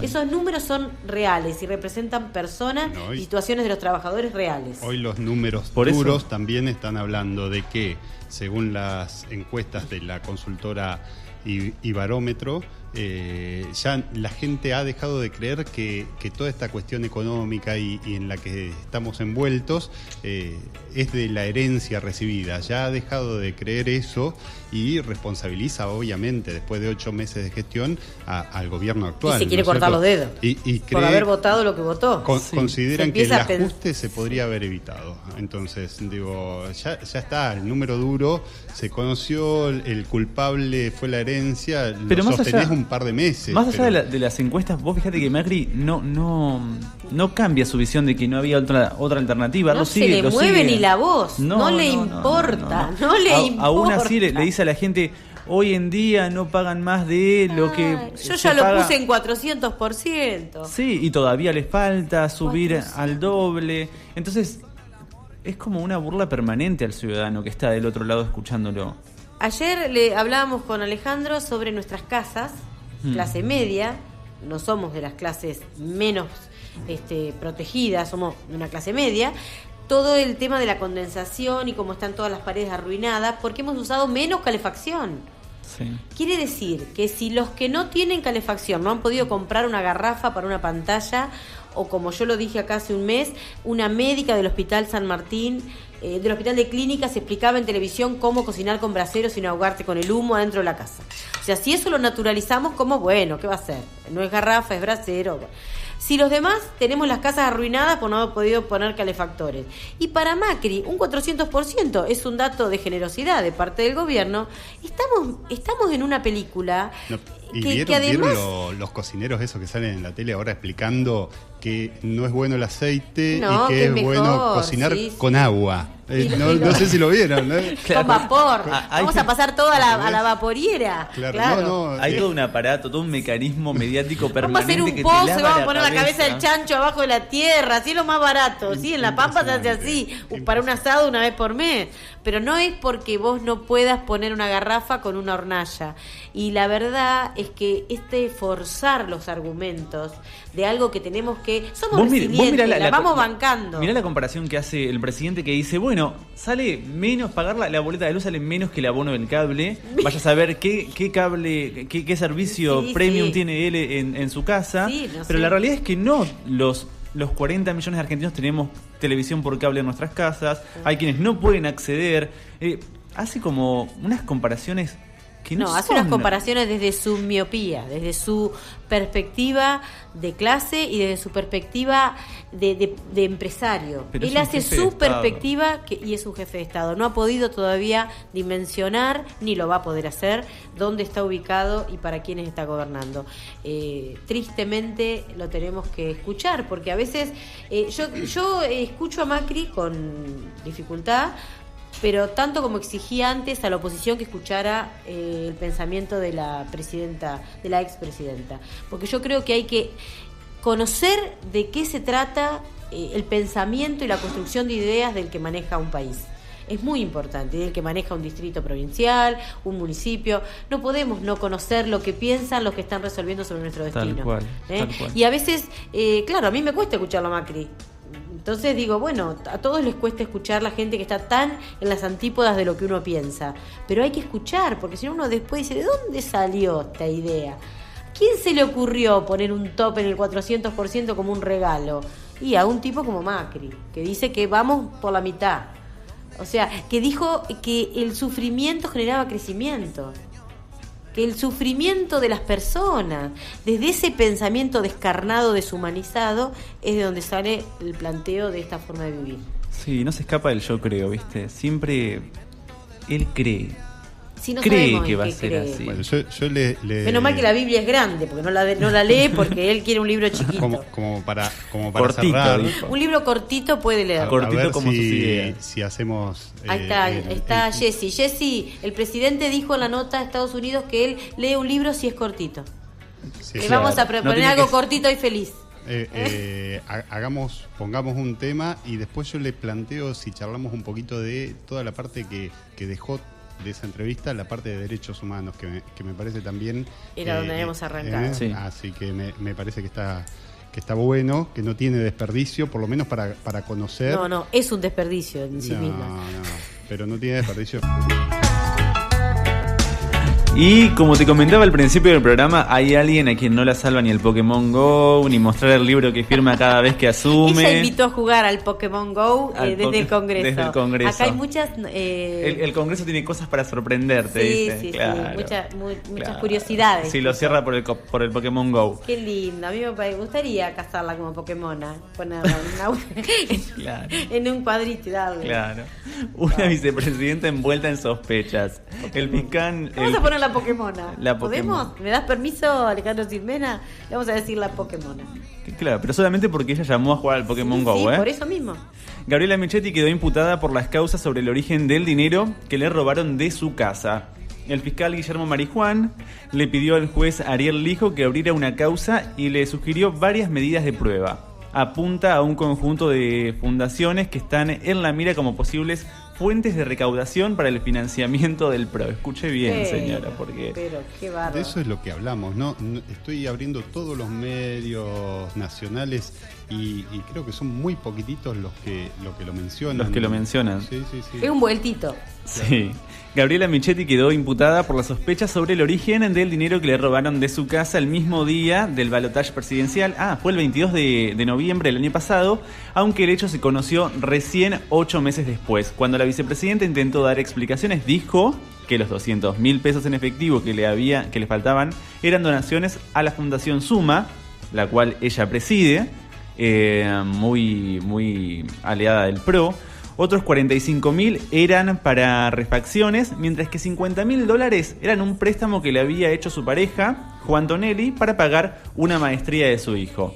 Esos números son reales y representan personas y situaciones de los trabajadores reales. Hoy los números duros también están hablando de que, según las encuestas de la consultora Ibarómetro, ya la gente ha dejado de creer que toda esta cuestión económica y en la que estamos envueltos es de la herencia recibida. Ya ha dejado de creer eso y responsabiliza, obviamente, después de 8 meses de gestión, al gobierno actual. Y se quiere cortar los dedos por haber votado lo que votó. Consideran que el ajuste se podría haber evitado. Entonces, digo, ya está, el número duro, se conoció, el culpable fue la herencia, pero lo sostenés un par de meses. Más allá de las encuestas, vos fíjate que Macri no cambia su visión de que no había otra alternativa. No se le mueve ni la voz, no le importa. Aún así le dice a la gente, hoy en día no pagan más de lo que yo ya lo puse en 400%. Sí, y todavía les falta subir al doble. Entonces, es como una burla permanente al ciudadano que está del otro lado escuchándolo. Ayer le hablábamos con Alejandro sobre nuestras casas, clase media, no somos de las clases menos protegidas, somos de una clase media. Todo el tema de la condensación y cómo están todas las paredes arruinadas, porque hemos usado menos calefacción. Sí. Quiere decir que si los que no tienen calefacción no han podido comprar una garrafa para una pantalla, o como yo lo dije acá hace un mes, una médica del Hospital San Martín, del Hospital de Clínicas, explicaba en televisión cómo cocinar con braseros sin ahogarte con el humo adentro de la casa. O sea, si eso lo naturalizamos, como bueno, ¿qué va a ser? No es garrafa, es brasero. Si los demás tenemos las casas arruinadas por no haber podido poner calefactores. Y para Macri, un 400% es un dato de generosidad de parte del gobierno. Estamos en una película... ¿Vieron los cocineros esos que salen en la tele ahora explicando que no es bueno el aceite y que es bueno cocinar con agua? No sé si lo vieron, ¿no? Con vapor. Vamos a pasar todo a la vaporiera. Claro. Hay todo un aparato, todo un mecanismo mediático permanente. Vamos a hacer un pozo y vamos a poner la cabeza del chancho abajo de la tierra. Así es lo más barato. Sí, en La Pampa se hace así. Para un asado una vez por mes. Pero no es porque vos no puedas poner una garrafa con una hornalla. Y la verdad es que forzar los argumentos de algo que tenemos que... Somos resilientes, la vamos bancando. Mirá la comparación que hace el presidente que dice, bueno, sale menos, pagar la boleta de luz sale menos que el abono del cable. Vaya a saber qué cable, qué servicio premium tiene él en su casa. Pero la realidad es que no los 40 millones de argentinos tenemos televisión por cable en nuestras casas. Hay quienes no pueden acceder. Hace como unas comparaciones que no son. Hace unas comparaciones desde su miopía, desde su perspectiva de clase y desde su perspectiva de empresario. Pero él hace su perspectiva y es un jefe de Estado. No ha podido todavía dimensionar, ni lo va a poder hacer, dónde está ubicado y para quiénes está gobernando. Tristemente lo tenemos que escuchar, porque a veces yo escucho a Macri con dificultad, pero tanto como exigía antes a la oposición que escuchara el pensamiento de la expresidenta. Porque yo creo que hay que conocer de qué se trata el pensamiento y la construcción de ideas del que maneja un país. Es muy importante, del que maneja un distrito provincial, un municipio. No podemos no conocer lo que piensan los que están resolviendo sobre nuestro destino. Tal cual. Y a veces, claro, a mí me cuesta escucharlo a Macri. Entonces digo, bueno, a todos les cuesta escuchar la gente que está tan en las antípodas de lo que uno piensa. Pero hay que escuchar, porque si no uno después dice, ¿de dónde salió esta idea? quién se le ocurrió poner un tope en el 400% como un regalo? Y a un tipo como Macri, que dice que vamos por la mitad. O sea, que dijo que el sufrimiento generaba crecimiento. Que el sufrimiento de las personas, desde ese pensamiento descarnado, deshumanizado, es de donde sale el planteo de esta forma de vivir. Sí, no se escapa del yo creo, ¿viste? Siempre él cree. Si no cree sabemos que en va a qué ser cree. así. Bueno, yo le... Menos mal que la Biblia es grande, porque no la lee porque él quiere un libro chiquito. Como para Cortito, cerrar. dijo. Un libro cortito puede leer. Cortito a ver como sus ideas. si hacemos... Ahí está Jessy. Jessy, el presidente dijo en la nota de Estados Unidos que él lee un libro si es cortito. Sí, Le claro. vamos a No proponer tiene algo que- cortito y feliz. pongamos un tema y después yo le planteo si charlamos un poquito de toda la parte que dejó de esa entrevista, la parte de derechos humanos, que me parece también... Era donde habíamos arrancado. Sí. Así que me parece que está bueno, que no tiene desperdicio, por lo menos para conocer... No, es un desperdicio en sí misma. No, pero no tiene desperdicio. Y como te comentaba al principio del programa, hay alguien a quien no la salva ni el Pokémon GO, ni mostrar el libro que firma cada vez que asume. Ella invitó a jugar al Pokémon GO desde el Congreso. Desde el Congreso. Acá hay muchas... El Congreso tiene cosas para sorprenderte, sí, dice. sí, Claro, muchas claro. curiosidades. Sí, lo cierra por el Pokémon GO. Qué lindo, a mí me gustaría casarla como Pokémona, ponerla Claro. en un cuadrito y darle. Claro. Una vicepresidenta envuelta en sospechas. El fiscal... Vamos a poner la Pokémona. La Pokémon. ¿Podemos? ¿Me das permiso, Alejandro Silmena? Le vamos a decir la Pokémona. Claro, pero solamente porque ella llamó a jugar al Pokémon Sí, GO, sí, ¿eh? por eso mismo. Gabriela Michetti quedó imputada por las causas sobre el origen del dinero que le robaron de su casa. El fiscal Guillermo Marijuán le pidió al juez Ariel Lijo que abriera una causa y le sugirió varias medidas de prueba. Apunta a un conjunto de fundaciones que están en la mira como posibles fuentes de recaudación para el financiamiento del PRO. Escuche bien, señora, porque... Pero qué bárbaro. De eso es lo que hablamos, ¿no? Estoy abriendo todos los medios nacionales y creo que son muy poquititos los que lo mencionan. Los que lo mencionan. Sí. Es un vueltito. Sí. Gabriela Michetti quedó imputada por las sospechas sobre el origen del dinero que le robaron de su casa el mismo día del balotaje presidencial. Fue el 22 de noviembre del año pasado, aunque el hecho se conoció recién 8 meses después. Cuando la vicepresidenta intentó dar explicaciones, dijo que los 200.000 pesos en efectivo que le faltaban eran donaciones a la Fundación Suma, la cual ella preside, muy aliada del PRO. Otros 45.000 eran para refacciones, mientras que $50.000 eran un préstamo que le había hecho su pareja, Juan Tonelli, para pagar una maestría de su hijo.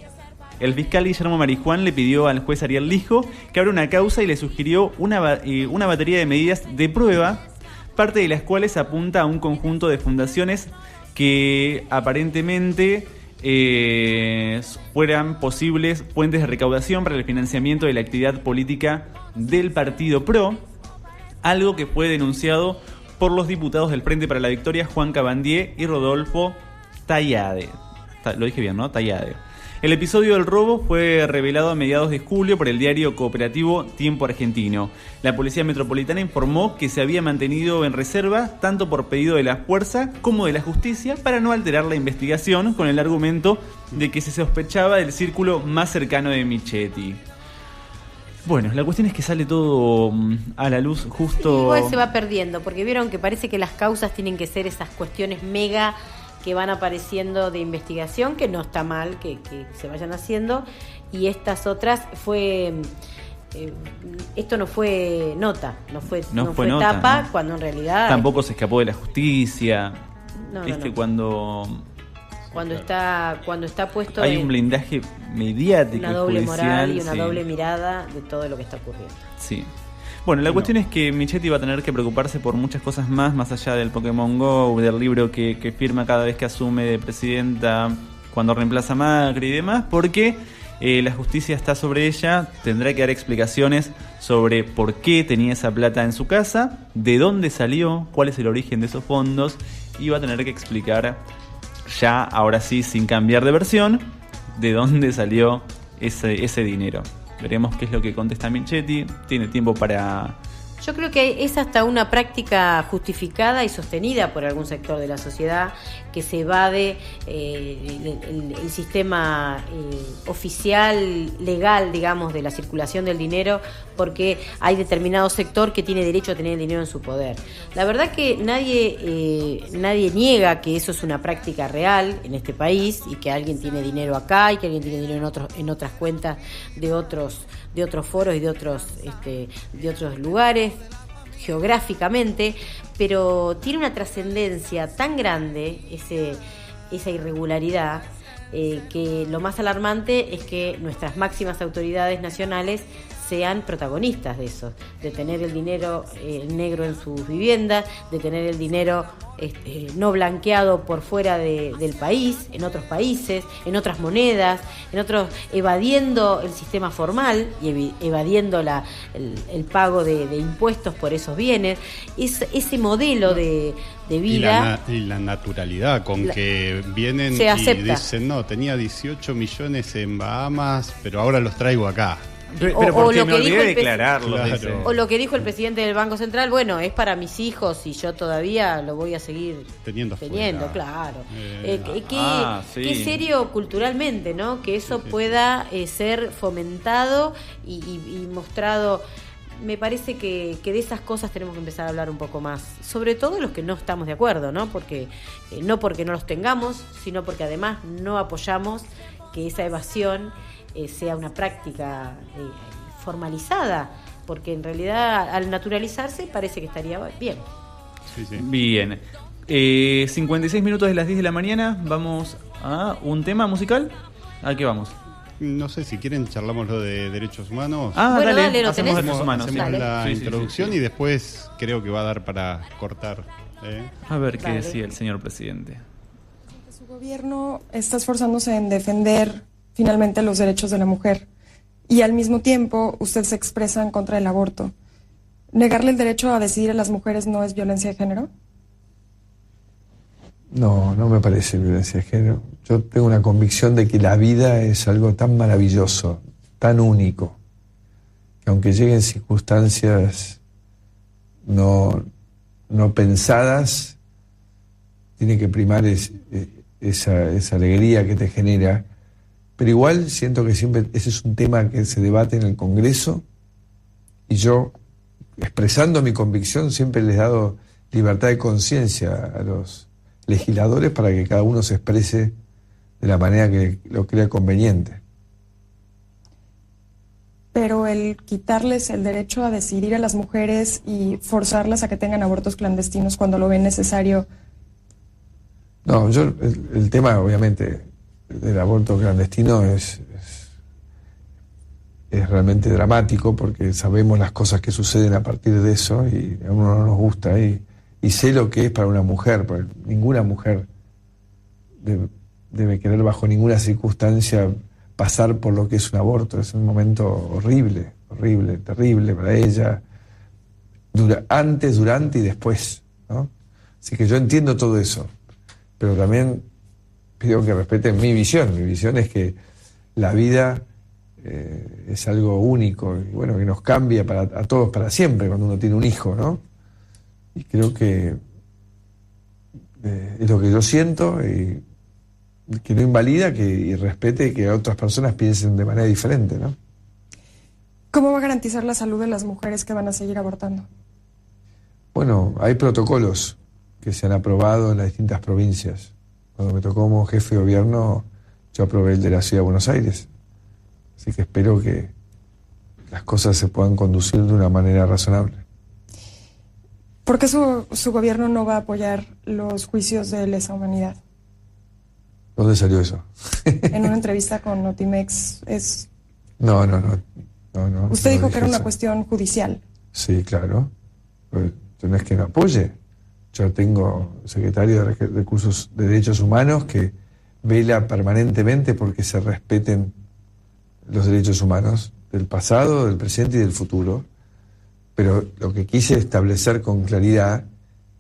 El fiscal Guillermo Marijuán le pidió al juez Ariel Lijo que abra una causa y le sugirió una batería de medidas de prueba, parte de las cuales apunta a un conjunto de fundaciones que aparentemente fueran posibles fuentes de recaudación para el financiamiento de la actividad política del partido PRO, algo que fue denunciado por los diputados del Frente para la Victoria Juan Cabandier y Rodolfo Tallade. Lo dije bien, ¿no? Tallade. El episodio del robo fue revelado a mediados de julio por el diario cooperativo Tiempo Argentino. La Policía Metropolitana informó que se había mantenido en reserva tanto por pedido de la fuerza como de la justicia para no alterar la investigación, con el argumento de que se sospechaba del círculo más cercano de Michetti. Bueno, la cuestión es que sale todo a la luz justo... Igual se va perdiendo, porque vieron que parece que las causas tienen que ser esas cuestiones mega que van apareciendo de investigación, que no está mal que se vayan haciendo, y estas otras esto no fue nota, no fue nota, tapa, no. cuando en realidad Tampoco se escapó de la justicia. No, ¿Viste? no. Cuando está puesto hay un blindaje mediático una y doble judicial, moral y una sí. doble mirada de todo lo que está ocurriendo. Sí. Bueno, la cuestión es que Michetti va a tener que preocuparse por muchas cosas más allá del Pokémon GO, del libro que firma cada vez que asume de presidenta, cuando reemplaza a Macri y demás, porque la justicia está sobre ella, tendrá que dar explicaciones sobre por qué tenía esa plata en su casa, de dónde salió, cuál es el origen de esos fondos, y va a tener que explicar ya, ahora sí, sin cambiar de versión, de dónde salió ese dinero. Veremos qué es lo que contesta Michetti. Tiene tiempo para Yo creo que es hasta una práctica justificada y sostenida por algún sector de la sociedad que se evade el sistema oficial, legal, digamos, de la circulación del dinero, porque hay determinado sector que tiene derecho a tener el dinero en su poder. La verdad que nadie niega que eso es una práctica real en este país y que alguien tiene dinero acá y que alguien tiene dinero en otras cuentas de otros foros y de otros lugares geográficamente, pero tiene una trascendencia tan grande esa irregularidad que lo más alarmante es que nuestras máximas autoridades nacionales sean protagonistas de eso, de tener el dinero negro en sus viviendas, de tener el dinero no blanqueado por fuera del país, en otros países, en otras monedas, evadiendo el sistema formal y evadiendo el pago de impuestos por esos bienes. Ese modelo de vida y la naturalidad con que vienen y dicen, no, tenía 18 millones en Bahamas, pero ahora los traigo acá. Pero porque me olvidé de declararlo. Claro. O lo que dijo el presidente del Banco Central, bueno, es para mis hijos y yo todavía lo voy a seguir teniendo, claro. Qué serio culturalmente, ¿no? Que eso pueda ser fomentado y mostrado. Me parece que de esas cosas tenemos que empezar a hablar un poco más, sobre todo los que no estamos de acuerdo, ¿no? Porque no los tengamos, sino porque además no apoyamos que esa evasión sea una práctica formalizada, porque en realidad al naturalizarse parece que estaría bien. Sí. Bien. 56 minutos de las 10 de la mañana, vamos a un tema musical. ¿A qué vamos? No sé, si quieren charlamos lo de derechos humanos. Bueno, dale, lo hacemos tenés. derechos humanos. Hacemos la Sí, introducción sí. y después creo que va a dar para cortar. A ver qué decía el señor presidente. Su gobierno está esforzándose en defender finalmente los derechos de la mujer y al mismo tiempo usted se expresa en contra del aborto. ¿Negarle el derecho a decidir a las mujeres no es violencia de género? No, no me parece violencia de género. Yo tengo una convicción de que la vida es algo tan maravilloso, tan único, que aunque lleguen circunstancias no pensadas, tiene que primar esa alegría que te genera. Pero igual siento que siempre ese es un tema que se debate en el Congreso y yo, expresando mi convicción, siempre les he dado libertad de conciencia a los legisladores para que cada uno se exprese de la manera que lo crea conveniente. Pero el quitarles el derecho a decidir a las mujeres y forzarlas a que tengan abortos clandestinos cuando lo ven necesario. No, yo el tema obviamente del aborto clandestino es realmente dramático porque sabemos las cosas que suceden a partir de eso y a uno no nos gusta y sé lo que es para una mujer, porque ninguna mujer debe querer bajo ninguna circunstancia pasar por lo que es un aborto. Es un momento horrible, terrible para ella, antes, durante y después, ¿no? Así que yo entiendo todo eso, pero también pido que respeten mi visión. Mi visión es que la vida es algo único y bueno, que nos cambia a todos para siempre cuando uno tiene un hijo, ¿no? Y creo que es lo que yo siento y que no invalida y respete que otras personas piensen de manera diferente, ¿no? ¿Cómo va a garantizar la salud de las mujeres que van a seguir abortando? Bueno, hay protocolos que se han aprobado en las distintas provincias. Cuando me tocó como jefe de gobierno, yo aprobé el de la Ciudad de Buenos Aires. Así que espero que las cosas se puedan conducir de una manera razonable. ¿Por qué su gobierno no va a apoyar los juicios de lesa humanidad? ¿Dónde salió eso? En una entrevista con Notimex No. Usted dijo que era una eso. cuestión judicial. Sí, claro. Pues, no es que no apoye. Yo tengo secretario de Recursos de Derechos Humanos que vela permanentemente porque se respeten los derechos humanos del pasado, del presente y del futuro. Pero lo que quise establecer con claridad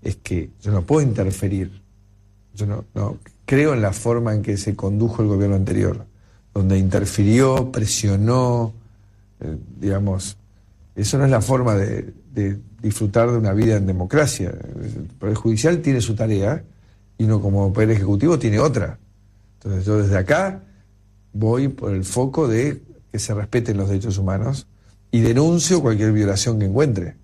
es que yo no puedo interferir. Yo no creo en la forma en que se condujo el gobierno anterior, donde interfirió, presionó, digamos. Eso no es la forma de de disfrutar de una vida en democracia. El Poder Judicial tiene su tarea y uno como Poder Ejecutivo tiene otra. Entonces yo desde acá voy por el foco de que se respeten los derechos humanos y denuncio cualquier violación que encuentre,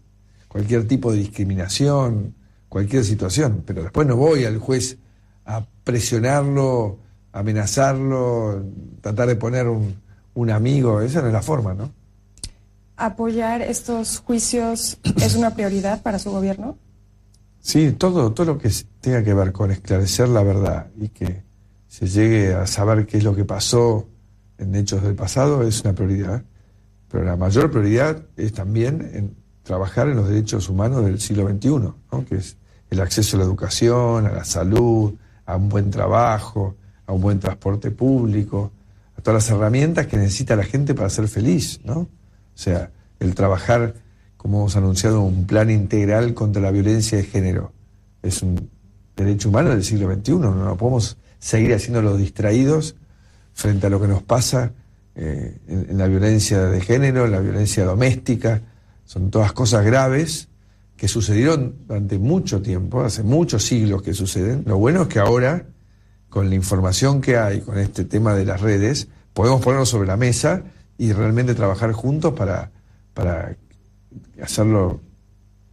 cualquier tipo de discriminación, cualquier situación. Pero después no voy al juez a presionarlo, amenazarlo, tratar de poner un amigo. Esa no es la forma, ¿no? ¿Apoyar estos juicios es una prioridad para su gobierno? Sí, todo lo que tenga que ver con esclarecer la verdad y que se llegue a saber qué es lo que pasó en hechos del pasado es una prioridad. Pero la mayor prioridad es también en trabajar en los derechos humanos del siglo XXI, ¿no? Que es el acceso a la educación, a la salud, a un buen trabajo, a un buen transporte público, a todas las herramientas que necesita la gente para ser feliz, ¿no? O sea, el trabajar, como hemos anunciado, un plan integral contra la violencia de género. Es un derecho humano del siglo XXI, no podemos seguir haciéndolos distraídos frente a lo que nos pasa en la violencia de género, en la violencia doméstica. Son todas cosas graves que sucedieron durante mucho tiempo, hace muchos siglos que suceden. Lo bueno es que ahora, con la información que hay, con este tema de las redes, podemos ponerlo sobre la mesa y realmente trabajar juntos para hacerlo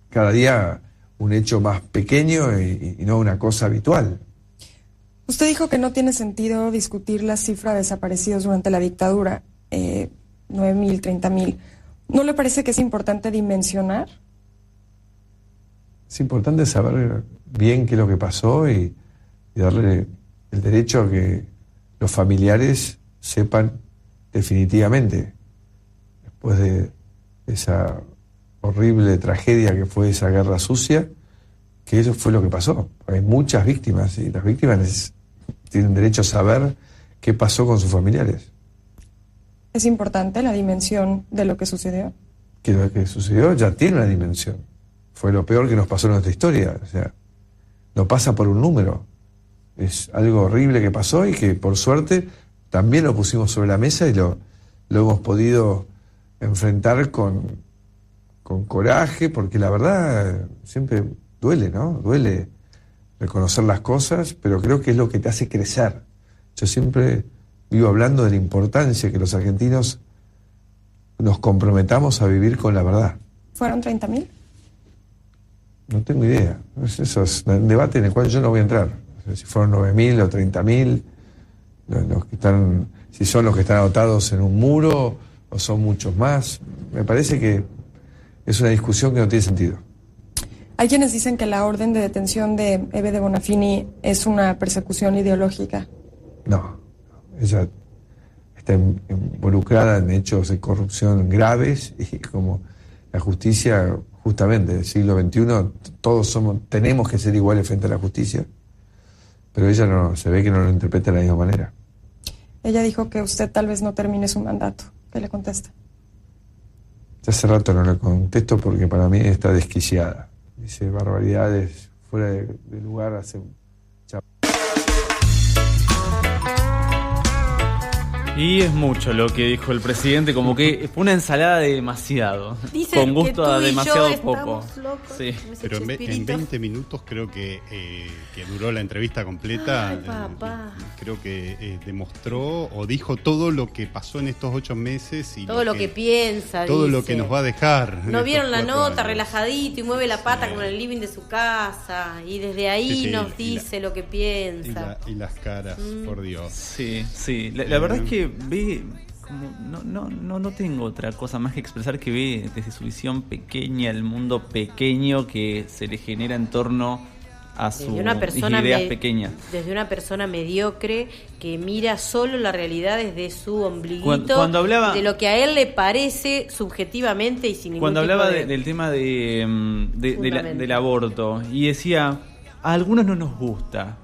cada día un hecho más pequeño y no una cosa habitual. Usted dijo que no tiene sentido discutir la cifra de desaparecidos durante la dictadura, 9.000, 30.000. ¿No le parece que es importante dimensionar? Es importante saber bien qué es lo que pasó y darle el derecho a que los familiares sepan definitivamente, después de esa horrible tragedia que fue esa guerra sucia, que eso fue lo que pasó. Hay muchas víctimas y las víctimas tienen derecho a saber qué pasó con sus familiares. ¿Es importante la dimensión de lo que sucedió? Que lo que sucedió ya tiene una dimensión. Fue lo peor que nos pasó en nuestra historia. O sea, no pasa por un número. Es algo horrible que pasó y que por suerte también lo pusimos sobre la mesa y lo hemos podido enfrentar con coraje, porque la verdad siempre duele, ¿no? Duele reconocer las cosas, pero creo que es lo que te hace crecer. Yo siempre vivo hablando de la importancia que los argentinos nos comprometamos a vivir con la verdad. ¿Fueron 30.000? No tengo idea. Eso es un debate en el cual yo no voy a entrar. O sea, si fueron 9.000 o 30.000, los que están, si son los que están anotados en un muro o son muchos más. Me parece que es una discusión que no tiene sentido. Hay quienes dicen que la orden de detención de Ebe de Bonafini es una persecución ideológica. No, ella está involucrada en hechos de corrupción graves y como la justicia, justamente, del siglo XXI, todos tenemos que ser iguales frente a la justicia, pero ella no, se ve que no lo interpreta de la misma manera. Ella dijo que usted tal vez no termine su mandato. ¿Qué le contesta? Ya hace rato no le contesto porque para mí está desquiciada. Dice barbaridades fuera de lugar, hace... Y es mucho lo que dijo el presidente, como que fue una ensalada de demasiado. Dicen con gusto a demasiado poco. Sí. Pero en 20 minutos creo que duró la entrevista completa. Ay, papá. Creo que demostró o dijo todo lo que pasó en estos 8 meses. Y todo lo que piensa. Todo dice. lo que nos va a dejar. ¿No vieron la nota? Años. Relajadito y mueve la pata como en el living de su casa. Y desde ahí nos dice lo que piensa. Y las caras, por Dios. Sí, sí. La verdad es que ve... No tengo otra cosa más que expresar que ve desde su visión pequeña, el mundo pequeño que se le genera en torno a sus ideas pequeñas. Desde una persona mediocre que mira solo la realidad desde su ombliguito, cuando hablaba, de lo que a él le parece subjetivamente y sin ningún cuando tipo hablaba de... del tema del aborto y decía, a algunos no nos gusta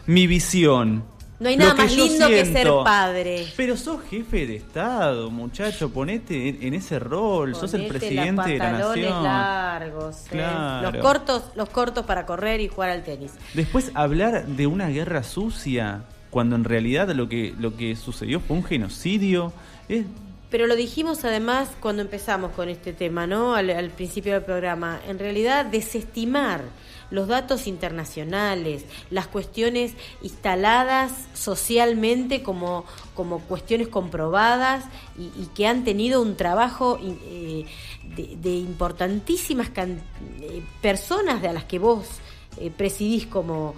mi visión. No hay nada Lo que más yo lindo que ser siento. padre. Pero sos jefe de Estado, muchacho, ponete en ese rol, sos el presidente de la pantalones nación. largos, Claro. los cortos para correr y jugar al tenis. Después hablar de una guerra sucia, cuando en realidad lo que sucedió fue un genocidio, es Pero lo dijimos además cuando empezamos con este tema, ¿no? Al principio del programa. En realidad, desestimar los datos internacionales, las cuestiones instaladas socialmente como cuestiones comprobadas y que han tenido un trabajo de importantísimas personas de las que vos presidís como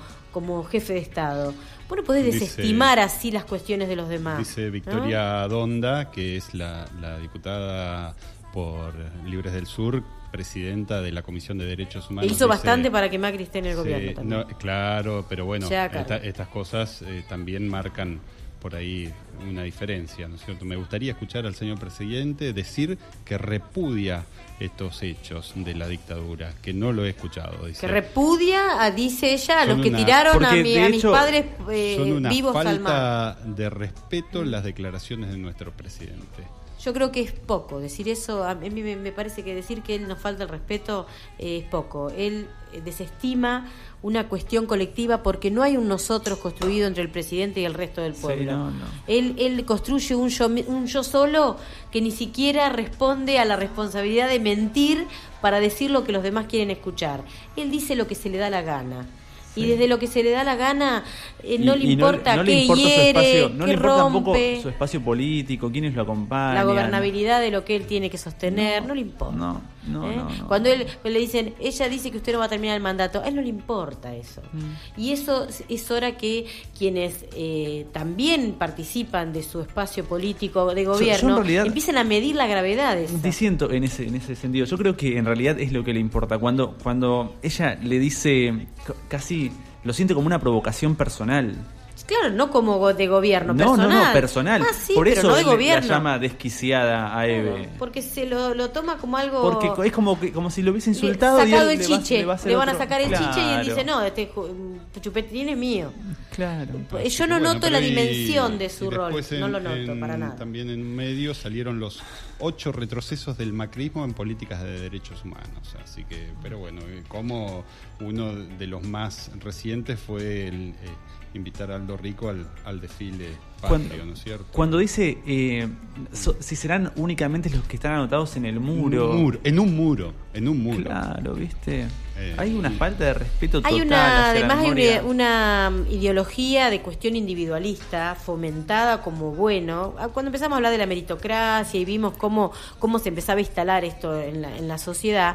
jefe de Estado. Vos no podés desestimar así las cuestiones de los demás. Dice Victoria Donda, que es la diputada por Libres del Sur, presidenta de la Comisión de Derechos Humanos. Hizo bastante para que Macri esté en el gobierno también. No, claro, pero bueno, estas cosas también marcan por ahí una diferencia, ¿no es cierto? Me gustaría escuchar al señor presidente decir que repudia estos hechos de la dictadura, que no lo he escuchado. Dice. Que repudia, dice ella, a los que tiraron a mis padres vivos al mar. Son una falta de respeto las declaraciones de nuestro presidente. Yo creo que es poco decir eso. A mí me parece que decir que él nos falta el respeto es poco. Él desestima una cuestión colectiva porque no hay un nosotros construido entre el presidente y el resto del pueblo. Sí, no. Él construye un yo solo que ni siquiera responde a la responsabilidad de mentir para decir lo que los demás quieren escuchar. Él dice lo que se le da la gana. Y desde lo que se le da la gana, no le importa qué hiere, qué rompe. Su espacio político, quiénes lo acompañan. La gobernabilidad de lo que él tiene que sostener, no le importa. No. Cuando él le dicen, ella dice que usted no va a terminar el mandato, a él no le importa eso. Y eso es hora que quienes también participan de su espacio político de gobierno yo en realidad, empiecen a medir la gravedad de eso. Disiento en ese sentido. Yo creo que en realidad es lo que le importa. Cuando ella le dice, casi lo siente como una provocación personal. Claro, no como de gobierno, personal. No, personal. Sí, por eso no de él gobierno. la llama desquiciada a Eve. Claro, porque se lo toma como algo... Porque es como si lo hubiese insultado sacado y el chiche. Le van a sacar el claro. chiche y él dice, no, este chupetín es mío. Claro. Yo no noto la dimensión de su rol. No lo noto para nada. También en medio salieron los 8 retrocesos del macrismo en políticas de derechos humanos. Así que, pero bueno, como uno de los más recientes fue el invitar a Aldo Rico al desfile patrio, ¿no es cierto? Cuando dice si serán únicamente los que están anotados en el muro. En un muro. Claro, ¿viste? Hay una falta de respeto total. Además hay una ideología de cuestión individualista fomentada como bueno. Cuando empezamos a hablar de la meritocracia y vimos cómo se empezaba a instalar esto en la sociedad,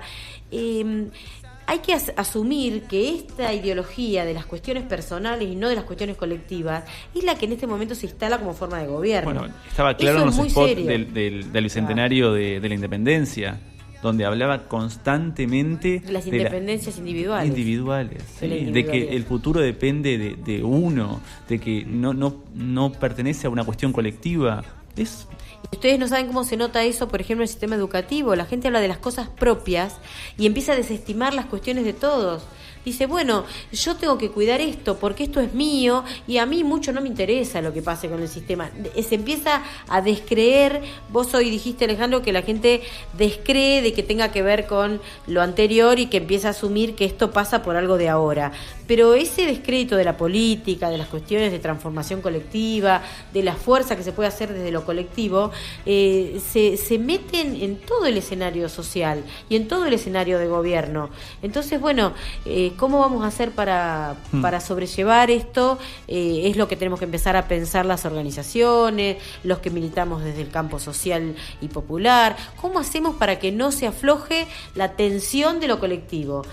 hay que asumir que esta ideología de las cuestiones personales y no de las cuestiones colectivas es la que en este momento se instala como forma de gobierno. Bueno, estaba claro en los spots del bicentenario de la independencia, donde hablaba constantemente de las independencias individuales. De que el futuro depende de uno, de que no pertenece a una cuestión colectiva. Ustedes no saben cómo se nota eso, por ejemplo, en el sistema educativo. La gente habla de las cosas propias y empieza a desestimar las cuestiones de todos. Dice, bueno, yo tengo que cuidar esto porque esto es mío y a mí mucho no me interesa lo que pase con el sistema. Se empieza a descreer. Vos hoy dijiste, Alejandro, que la gente descree de que tenga que ver con lo anterior y que empieza a asumir que esto pasa por algo de ahora. Pero ese descrédito de la política, de las cuestiones de transformación colectiva, de la fuerza que se puede hacer desde lo colectivo, se meten en todo el escenario social y en todo el escenario de gobierno. Entonces, bueno, ¿cómo vamos a hacer para sobrellevar esto? Es lo que tenemos que empezar a pensar las organizaciones, los que militamos desde el campo social y popular. ¿Cómo hacemos para que no se afloje la tensión de lo colectivo?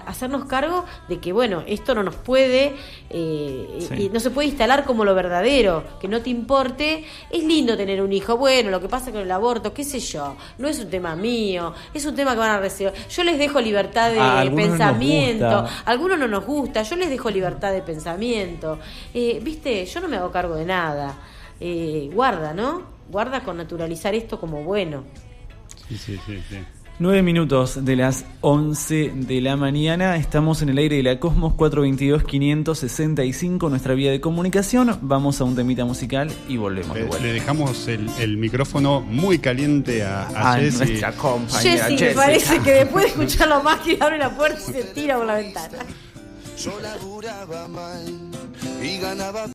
Hacernos cargo de que, bueno, esto no nos puede, no se puede instalar como lo verdadero, que no te importe. Es lindo tener un hijo, bueno, lo que pasa con el aborto, qué sé yo, no es un tema mío, es un tema que van a recibir. Yo les dejo libertad de pensamiento. A algunos no nos gusta, yo les dejo libertad de pensamiento. Viste, yo no me hago cargo de nada. Guarda con naturalizar esto como bueno. Sí. 9 minutos de las 11 de la mañana. Estamos en el aire de la Cosmos 422-565, nuestra vía de comunicación. Vamos a un temita musical y volvemos. Le dejamos el micrófono muy caliente a Jessy. Nuestra compañera Jessy, me parece que después de escucharlo más que abre la puerta y se tira por la ventana. Yo laburaba mal y ganaba